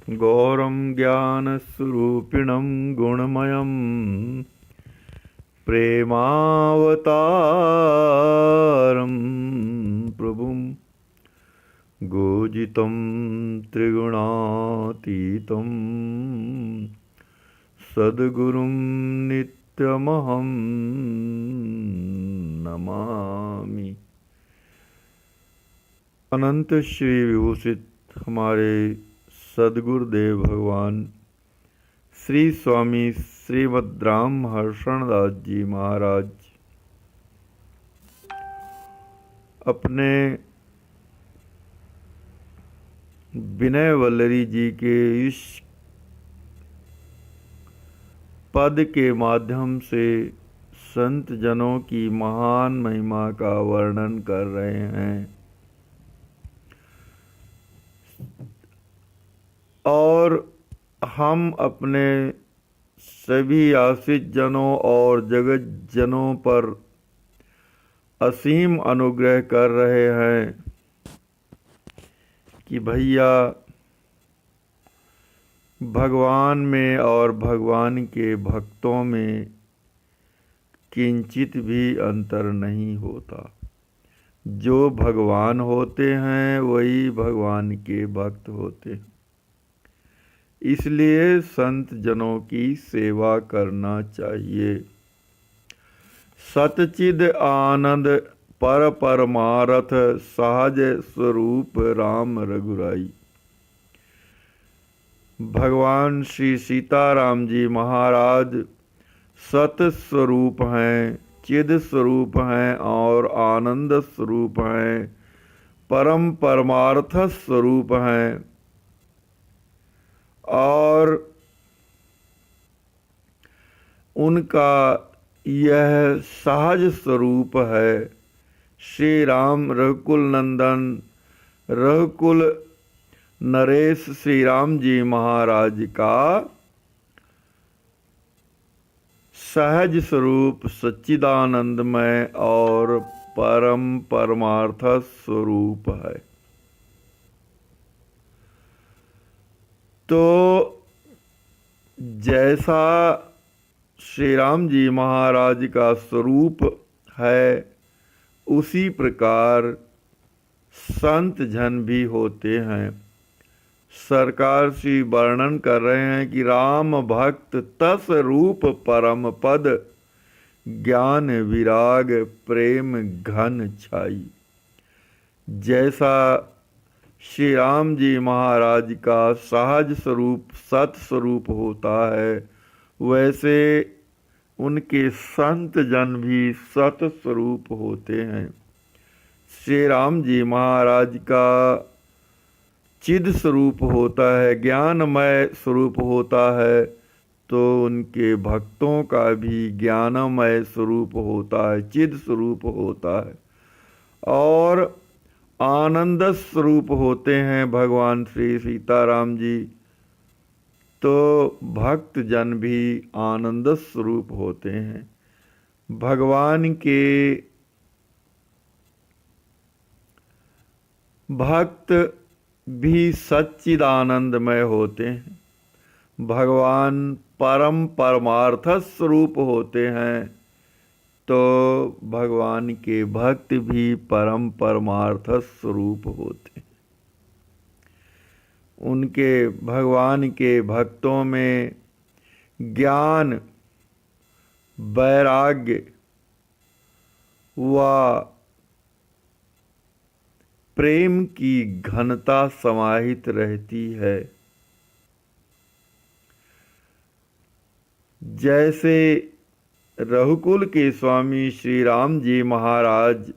गौरं ज्ञानस्वरूपिणं गुणमयं प्रेमावतारं प्रभुं गोजितं त्रिगुणातीतं सद्गुरुं नित्यमहं नमामि। अनंत श्री विभूषित हमारे सद्गुरुदेव भगवान श्री स्वामी श्रीमद् राम हर्षणदास जी महाराज अपने विनय वल्लरी जी के इस पद के माध्यम से संत जनों की महान महिमा का वर्णन कर रहे हैं और हम अपने सभी आश्रित जनों और जगत जनों पर असीम अनुग्रह कर रहे हैं कि भैया भगवान में और भगवान के भक्तों में किंचित भी अंतर नहीं होता। जो भगवान होते हैं वही भगवान के भक्त होते हैं। इसलिए संत जनों की सेवा करना चाहिए। सतचिद आनंद पर परमारथ सहज स्वरूप राम रघुराई। भगवान श्री सीताराम जी महाराज सत स्वरूप हैं, चिद स्वरूप हैं और आनंद स्वरूप हैं, परम परमार्थ स्वरूप हैं और उनका यह सहज स्वरूप है। श्री राम रघुकुल नंदन रघुकुल नरेश श्री राम जी महाराज का सहज स्वरूप सच्चिदानंदमय और परम परमार्थ स्वरूप है। तो जैसा श्री राम जी महाराज का स्वरूप है उसी प्रकार संत जन भी होते हैं। सरकार श्री वर्णन कर रहे हैं कि राम भक्त तस रूप परम पद ज्ञान विराग प्रेम घन छाई। जैसा श्री राम जी महाराज का सहज स्वरूप सत स्वरूप होता है वैसे उनके संत जन भी सत स्वरूप होते हैं। श्री राम जी महाराज का चिद स्वरूप होता है, ज्ञानमय स्वरूप होता है, तो उनके भक्तों का भी ज्ञानमय स्वरूप होता है, चिद स्वरूप होता है और आनंद स्वरूप होते हैं भगवान श्री सीताराम जी। तो भक्त जन भी आनंद स्वरूप होते हैं। भगवान के भक्त भी सच्चिदानंदमय होते हैं। भगवान परम परमार्थ स्वरूप होते हैं तो भगवान के भक्त भी परम परमार्थ स्वरूप होते हैं। उनके भगवान के भक्तों में ज्ञान वैराग्य व प्रेम की घनता समाहित रहती है। जैसे रघुकुल के स्वामी श्री राम जी महाराज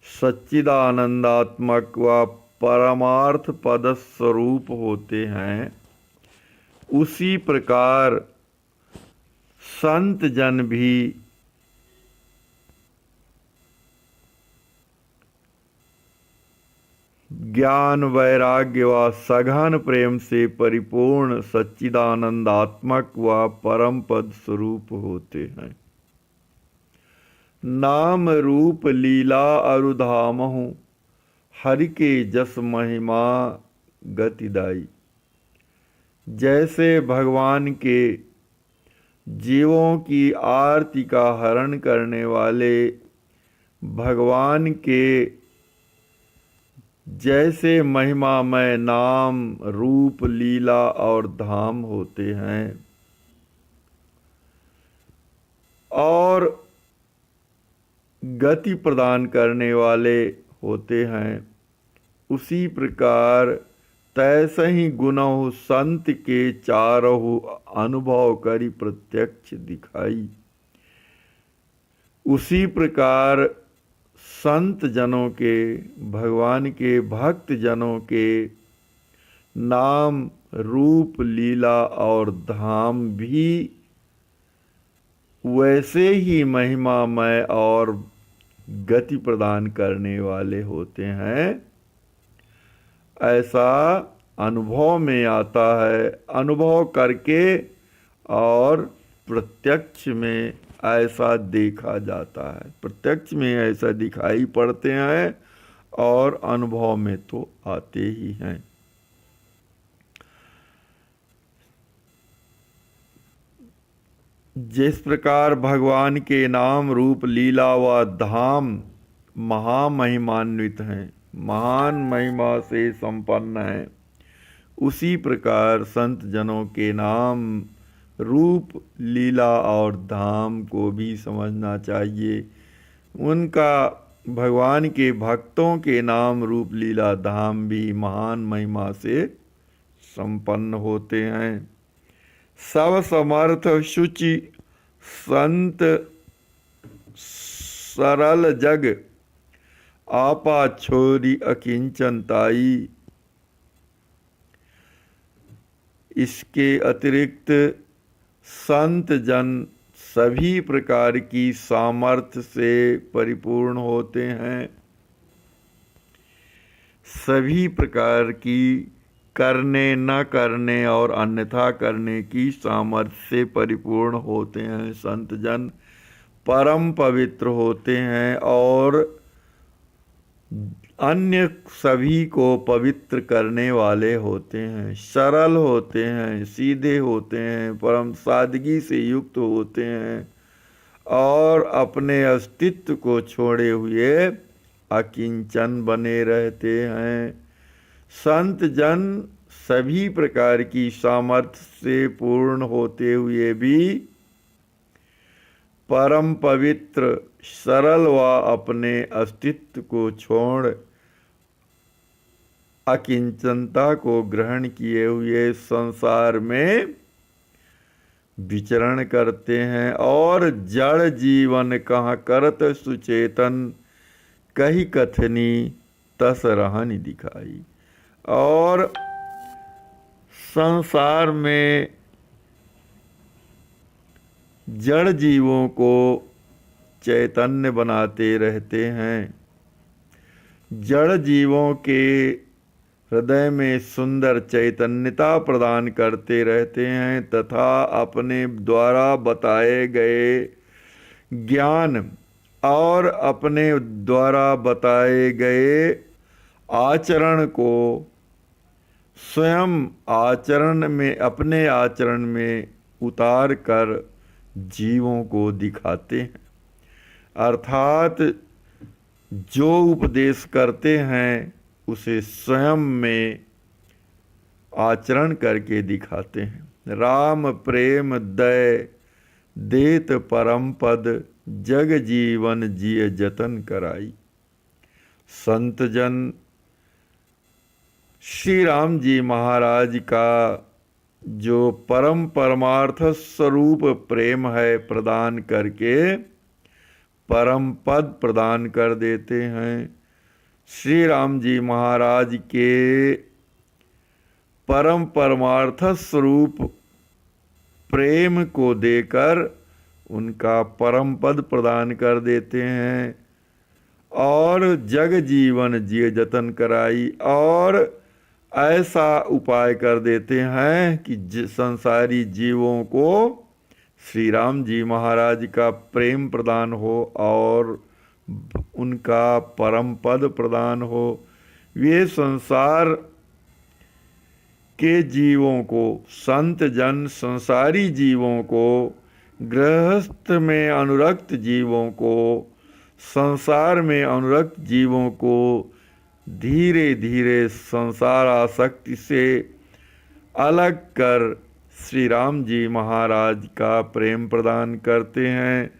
सच्चिदानंदात्मक व परमार्थ पद स्वरूप होते हैं उसी प्रकार संत जन भी ज्ञान वैराग्य व सघन प्रेम से परिपूर्ण सच्चिदानंदात्मक व परम पद स्वरूप होते हैं। नाम रूप लीला अरुधामहु हरि के जस महिमा गतिदाई। जैसे भगवान के जीवों की आरती का हरण करने वाले भगवान के जैसे महिमामय नाम, रूप, लीला और धाम होते हैं और गति प्रदान करने वाले होते हैं, उसी प्रकार तैसे ही गुणों संत के चारहु अनुभव करी प्रत्यक्ष दिखाई। उसी प्रकार संत जनों के, भगवान के भक्त जनों के नाम, रूप, लीला और धाम भी वैसे ही महिमामय और गति प्रदान करने वाले होते हैं। ऐसा अनुभव में आता है, अनुभव करके और प्रत्यक्ष में ऐसा देखा जाता है। प्रत्यक्ष में ऐसा दिखाई पड़ते हैं और अनुभव में तो आते ही हैं। जिस प्रकार भगवान के नाम, रूप, लीला व धाम महामहिमान्वित हैं, महान महिमा से संपन्न हैं, उसी प्रकार संत जनों के नाम, रूप, लीला और धाम को भी समझना चाहिए। उनका भगवान के भक्तों के नाम, रूप, लीला, धाम भी महान महिमा से संपन्न होते हैं। सब समर्थ शुचि संत सरल जग, आपा छोरी अकिंचनताई। इसके अतिरिक्त संत जन सभी प्रकार की सामर्थ्य से परिपूर्ण होते हैं, सभी प्रकार की करने, न करने और अन्यथा करने की सामर्थ्य से परिपूर्ण होते हैं। संत जन परम पवित्र होते हैं और अन्य सभी को पवित्र करने वाले होते हैं, सरल होते हैं, सीधे होते हैं, परम सादगी से युक्त होते हैं और अपने अस्तित्व को छोड़े हुए अकिंचन बने रहते हैं। संत जन सभी प्रकार की सामर्थ्य से पूर्ण होते हुए भी परम पवित्र, सरल व अपने अस्तित्व को छोड़ अकिंचनता को ग्रहण किए हुए संसार में विचरण करते हैं और जड़ जीवन कहाँ करत सुचेतन, कही कथनी तस रहनि दिखाई। और संसार में जड़ जीवों को चैतन्य बनाते रहते हैं, जड़ जीवों के हृदय में सुंदर चैतन्यता प्रदान करते रहते हैं तथा अपने द्वारा बताए गए ज्ञान और अपने द्वारा बताए गए आचरण को स्वयं आचरण में, अपने आचरण में उतार कर जीवों को दिखाते हैं। अर्थात जो उपदेश करते हैं उसे स्वयं में आचरण करके दिखाते हैं। राम प्रेम दय देत परम पद, जग जीवन जिय जतन कराई। संत जन श्री राम जी महाराज का जो परम परमार्थ स्वरूप प्रेम है प्रदान करके परम पद प्रदान कर देते हैं। श्री राम जी महाराज के परम परमार्थ स्वरूप प्रेम को देकर उनका परम पद प्रदान कर देते हैं और जग जीवन जिय जतन कराई, और ऐसा उपाय कर देते हैं कि संसारी जीवों को श्री राम जी महाराज का प्रेम प्रदान हो और उनका परम पद प्रदान हो। वे संसार के जीवों को, संत जन संसारी जीवों को, गृहस्थ में अनुरक्त जीवों को, संसार में अनुरक्त जीवों को धीरे धीरे संसार आसक्ति से अलग कर श्री राम जी महाराज का प्रेम प्रदान करते हैं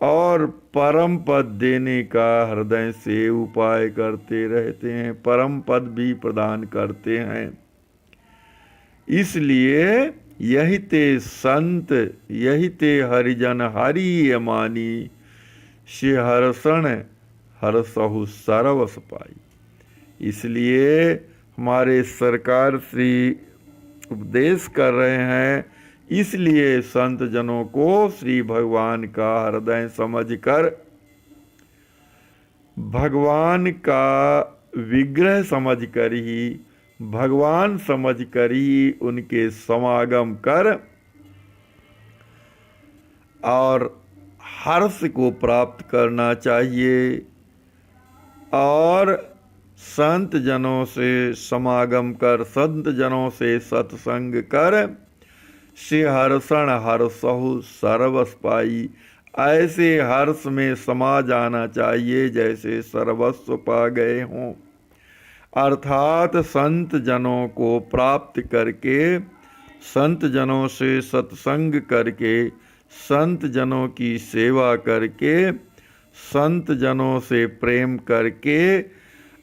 और परम पद देने का हृदय से उपाय करते रहते हैं, परम पद भी प्रदान करते हैं। इसलिए यही ते संत यही ते हरिजन हरि मानी, से हर्षण हरसहु सरवस पाई। इसलिए हमारे सरकार श्री उपदेश कर रहे हैं, इसलिए संत जनों को श्री भगवान का हृदय समझकर, भगवान का विग्रह समझकर ही, भगवान समझकर ही उनके समागम कर और हर्ष को प्राप्त करना चाहिए और संत जनों से समागम कर, संत जनों से सत्संग कर, से हर्षण हर्षहु सर्वस पाई, ऐसे हर्ष में समा जाना चाहिए जैसे सर्वस्व पा गए हों। अर्थात संत जनों को प्राप्त करके, संत जनों से सत्संग करके, संत जनों की सेवा करके, संत जनों से प्रेम करके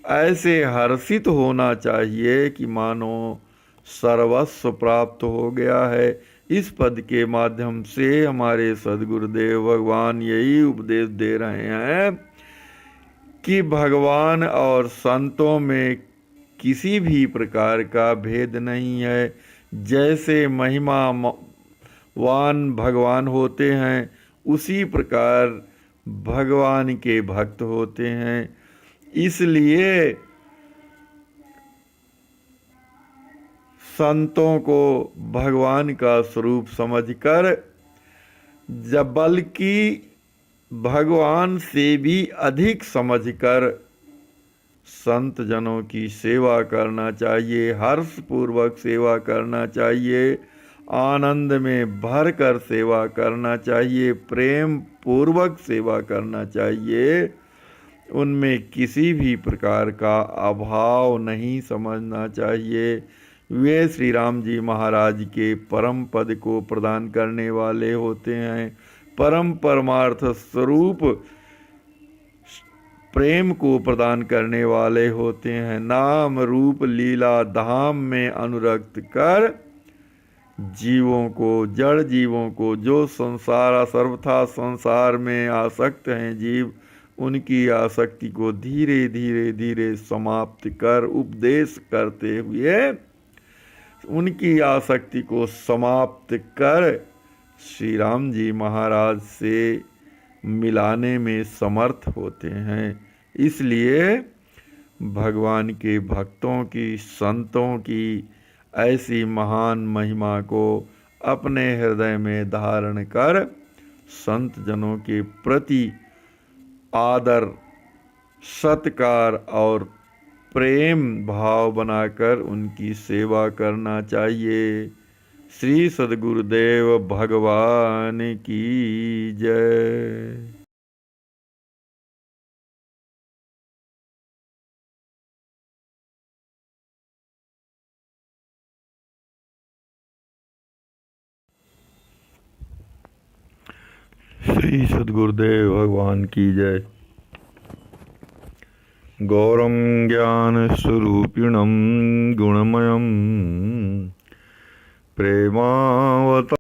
ऐसे हर्षित होना चाहिए कि मानो सर्वस्व प्राप्त हो गया है। इस पद के माध्यम से हमारे सद्गुरुदेव भगवान यही उपदेश दे रहे हैं कि भगवान और संतों में किसी भी प्रकार का भेद नहीं है। जैसे महिमावान भगवान होते हैं, उसी प्रकार भगवान के भक्त होते हैं। इसलिए संतों को भगवान का स्वरूप समझकर, जब बल्कि भगवान से भी अधिक समझकर संत जनों की सेवा करना चाहिए, हर्षपूर्वक सेवा करना चाहिए, आनंद में भरकर सेवा करना चाहिए, प्रेम पूर्वक सेवा करना चाहिए। उनमें किसी भी प्रकार का अभाव नहीं समझना चाहिए। वे श्री राम जी महाराज के परम पद को प्रदान करने वाले होते हैं, परम परमार्थ स्वरूप प्रेम को प्रदान करने वाले होते हैं। नाम रूप लीला धाम में अनुरक्त कर जीवों को, जड़ जीवों को, जो संसार सर्वथा संसार में आसक्त हैं जीव, उनकी आसक्ति को धीरे धीरे धीरे समाप्त कर, उपदेश करते हुए उनकी आसक्ति को समाप्त कर श्री राम जी महाराज से मिलाने में समर्थ होते हैं। इसलिए भगवान के भक्तों की, संतों की ऐसी महान महिमा को अपने हृदय में धारण कर संत जनों के प्रति आदर, सत्कार और प्रेम भाव बनाकर उनकी सेवा करना चाहिए। श्री सद्गुरुदेव भगवान की जय। श्री सद्गुरुदेव भगवान की जय। गौरम ज्ञान स्वरूपिणम गुणमयम प्रेमावत